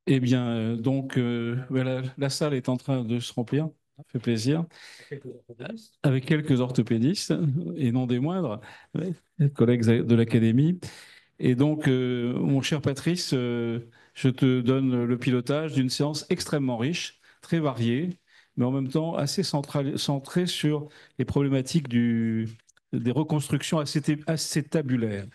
Eh bien, voilà, la salle est en train de se remplir, ça fait plaisir, avec quelques orthopédistes, et non des moindres, ouais, collègues de l'Académie. Et donc, mon cher Patrice, je te donne le pilotage d'une séance extrêmement riche, très variée, mais en même temps assez centrée sur les problématiques des reconstructions acétabulaires.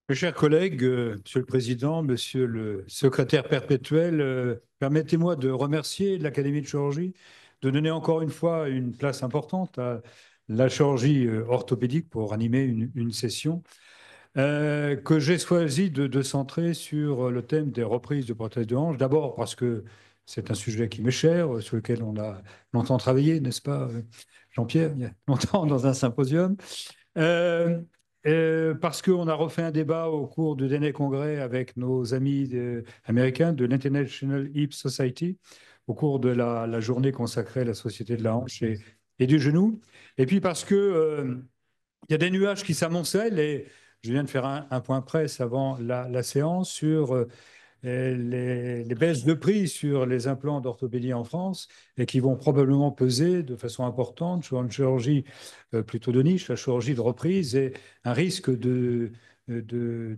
Mes chers collègues, Monsieur le Président, Monsieur le Secrétaire perpétuel, permettez-moi de remercier l'Académie de chirurgie de donner encore une fois une place importante à la chirurgie orthopédique pour animer une session que j'ai choisi de centrer sur le thème des reprises de prothèses de hanche. D'abord parce que c'est un sujet qui m'est cher, sur lequel on a longtemps travaillé, n'est-ce pas, Jean-Pierre, il y a longtemps dans un symposium. Euh, Parce qu'on a refait un débat au cours du dernier congrès avec nos amis américains de l'International Hip Society, au cours de la journée consacrée à la Société de la hanche et du genou. Et puis parce que, il y a des nuages qui s'amoncellent et je viens de faire un point presse avant la séance sur les baisses de prix sur les implants d'orthopédie en France et qui vont probablement peser de façon importante sur une chirurgie plutôt de niche, la chirurgie de reprise, et un risque de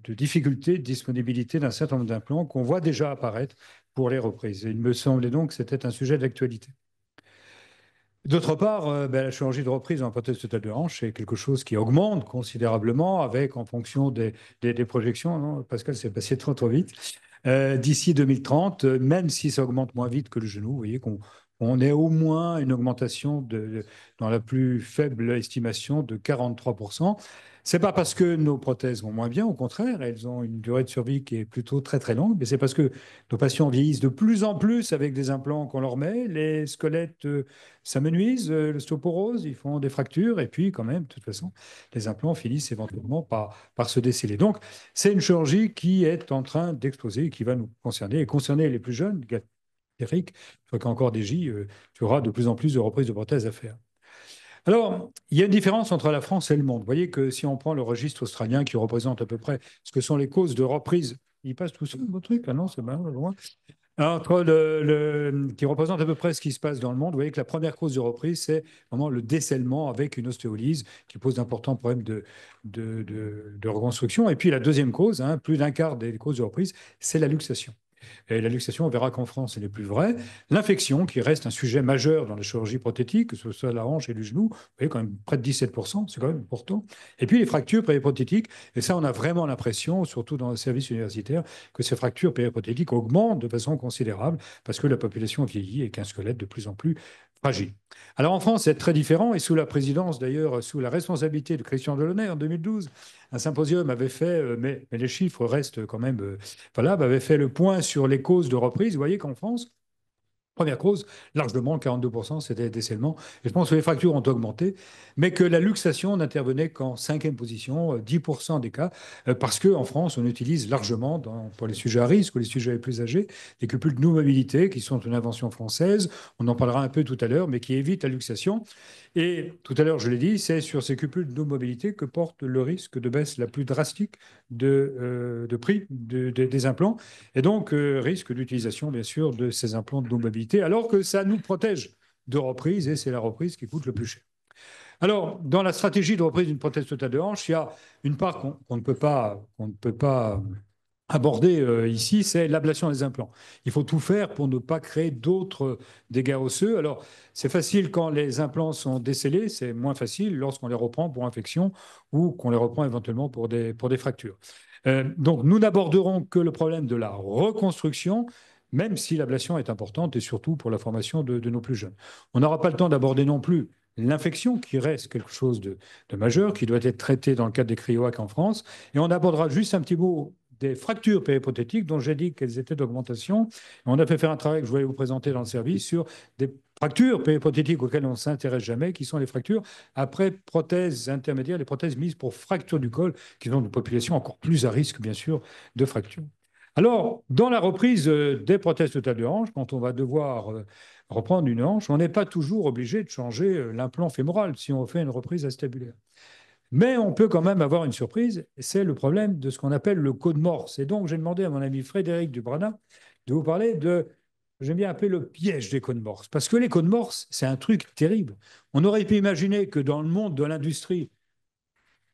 difficulté, de disponibilité d'un certain nombre d'implants qu'on voit déjà apparaître pour les reprises. Et il me semblait donc que c'était un sujet d'actualité. D'autre part, la chirurgie de reprise en prothèse totale de hanche, c'est quelque chose qui augmente considérablement avec, en fonction des projections, non, Pascal, c'est passé trop trop vite, d'ici 2030, même si ça augmente moins vite que le genou, vous voyez qu'on on est au moins une augmentation dans la plus faible estimation de 43%. C'est pas parce que nos prothèses vont moins bien, au contraire, elles ont une durée de survie qui est plutôt très très longue, mais c'est parce que nos patients vieillissent de plus en plus avec des implants qu'on leur met, les squelettes s'amenuisent, l'ostéoporose, ils font des fractures, et puis quand même, de toute façon, les implants finissent éventuellement par se déceler. Donc, c'est une chirurgie qui est en train d'exploser, qui va nous concerner, et concerner les plus jeunes. Eric, je crois qu'encore des J, tu auras de plus en plus de reprises de prothèses à faire. Alors, il y a une différence entre la France et le monde. Vous voyez que si on prend le registre australien qui représente à peu près ce que sont les causes de reprise, il passe tout seul, votre truc? Ah non, c'est mal, loin. Entre qui représente à peu près ce qui se passe dans le monde, vous voyez que la première cause de reprise, c'est vraiment le décèlement avec une ostéolyse qui pose d'importants problèmes de reconstruction. Et puis la deuxième cause, hein, plus d'un quart des causes de reprise, c'est la luxation. Et la luxation, on verra qu'en France, elle est plus vraie. L'infection, qui reste un sujet majeur dans la chirurgie prothétique, que ce soit la hanche et du genou, vous voyez quand même près de 17%, c'est quand même important. Et puis les fractures périprothétiques, et ça, on a vraiment l'impression, surtout dans le service universitaire, que ces fractures périprothétiques augmentent de façon considérable parce que la population vieillit et qu'un squelette de plus en plus fragile. Alors en France, c'est très différent, et sous la présidence, d'ailleurs, sous la responsabilité de Christian Delaunay en 2012, un symposium avait fait, mais les chiffres restent quand même valables, avait fait le point sur les causes de reprise. Vous voyez qu'en France, première cause, largement, 42%, c'était décèlement. Et je pense que les fractures ont augmenté, mais que la luxation n'intervenait qu'en cinquième position, 10% des cas, parce qu'en France, on utilise largement, pour les sujets à risque ou les sujets les plus âgés, des cupules de mobilité, qui sont une invention française. On en parlera un peu tout à l'heure, mais qui évitent la luxation. Et tout à l'heure, je l'ai dit, c'est sur ces cupules de mobilité que porte le risque de baisse la plus drastique de prix des implants, et donc risque d'utilisation, bien sûr, de ces implants de mobilité, alors que ça nous protège de reprise, et c'est la reprise qui coûte le plus cher. Alors, dans la stratégie de reprise d'une prothèse totale de hanche, il y a une part qu'on ne peut pas aborder ici, c'est l'ablation des implants. Il faut tout faire pour ne pas créer d'autres dégâts osseux. Alors, c'est facile quand les implants sont décellés, c'est moins facile lorsqu'on les reprend pour infection ou qu'on les reprend éventuellement pour des fractures. Donc, nous n'aborderons que le problème de la reconstruction, même si l'ablation est importante et surtout pour la formation de nos plus jeunes. On n'aura pas le temps d'aborder non plus l'infection, qui reste quelque chose de majeur, qui doit être traité dans le cadre des cryoacs en France. Et on abordera juste un petit mot des fractures périprothétiques dont j'ai dit qu'elles étaient d'augmentation. On a fait faire un travail que je voulais vous présenter dans le service sur des fractures périprothétiques auxquelles on ne s'intéresse jamais, qui sont les fractures après prothèses intermédiaires, les prothèses mises pour fracture du col, qui sont une population encore plus à risque, bien sûr, de fracture. Alors, dans la reprise des prothèses totales de hanche, quand on va devoir reprendre une hanche, on n'est pas toujours obligé de changer l'implant fémoral si on fait une reprise acétabulaire. Mais on peut quand même avoir une surprise, c'est le problème de ce qu'on appelle le code Morse. Et donc, j'ai demandé à mon ami Frédéric Dubrana de vous parler de, j'aime bien appeler le piège des codes Morse. Parce que les codes Morse, c'est un truc terrible. On aurait pu imaginer que dans le monde de l'industrie,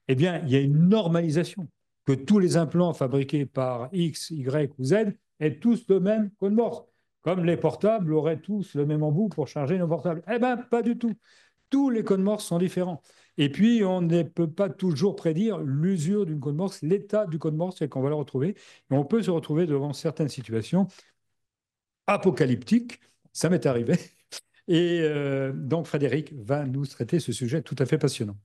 eh bien, il y a une normalisation, que tous les implants fabriqués par X, Y ou Z aient tous le même code Morse. Comme les portables auraient tous le même embout pour charger nos portables. Eh bien, pas du tout. Tous les codes Morse sont différents. Et puis, on ne peut pas toujours prédire l'usure d'une code Morse, l'état du code Morse, c'est qu'on va le retrouver. Et on peut se retrouver devant certaines situations apocalyptiques. Ça m'est arrivé. Et donc, Frédéric va nous traiter ce sujet tout à fait passionnant.